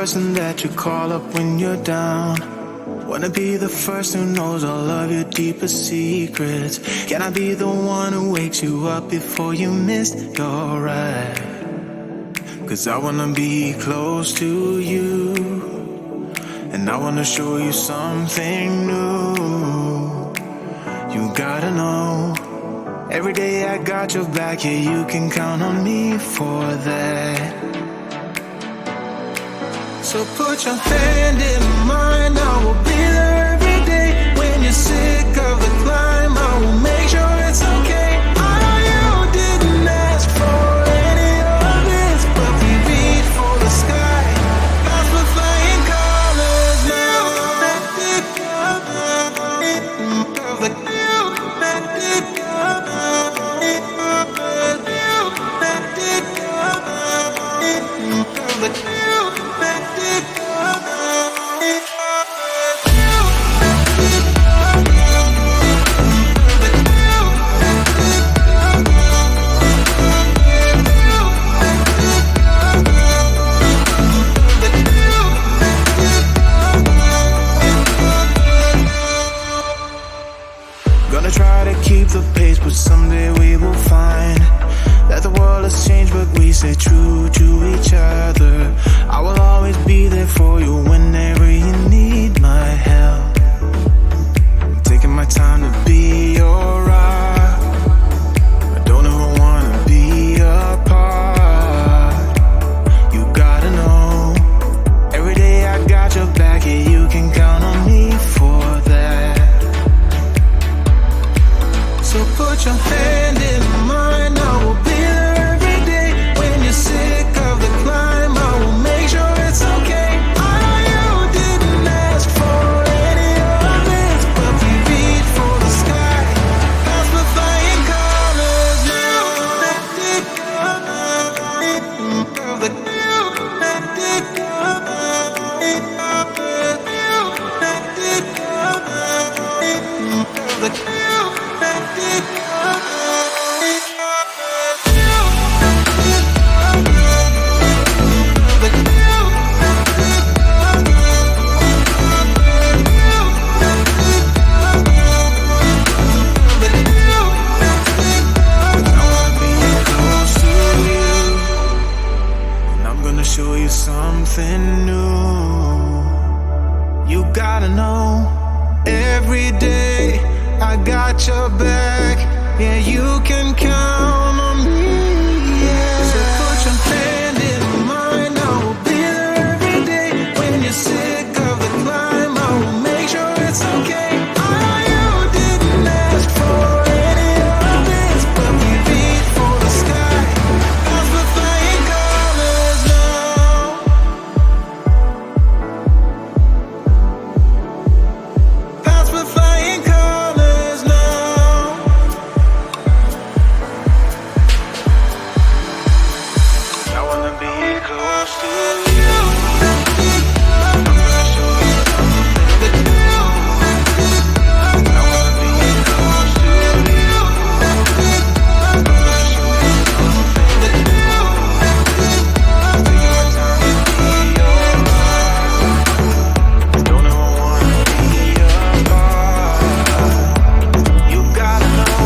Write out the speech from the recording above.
person that you call up when you're down. Wanna be the first who knows all of your deepest secrets. Can I be the one who wakes you up before you miss your ride? 'Cause I wanna be close to you, and I wanna show you something new. You gotta know, every day I got your back, yeah, you can count on me for that. So put your hand in mine, I will be there every day. When you're sick of the climb, I will make sure it's okay. I know you didn't ask for any of this, but we reach for the sky. Cause we're flying colors now. Gonna try to keep the pace, but someday we will find that the world has changed, but we stay true to each other. I will always be there for you whenever you need my help. I'm taking my time to be your rock. I don't ever wanna be apart. You gotta know, every day I got your back, yeah, you can count on me for that. So put your hand in mine, I will be there every day. When you're sick of the climb, I will make sure it's okay. I know you didn't ask for any of this, but we reach for the sky. Cause we're flying colors now. Show you something new. You gotta know, every day I got your back, yeah, you can count on me, yeah. So put your hand in mine, I will be there every day. When you're sick of the climb, I will make sure it's okay. I know you didn't ask for any of this, but we reach for the sky. Cause we're flying colors now. Cause we're flying colors now. I wanna be close to you. I'm gonna show you something new. I wanna be close to you. I'm gonna show you something new. Taking my time to be your rock. Don't ever wanna be apart. You gotta know.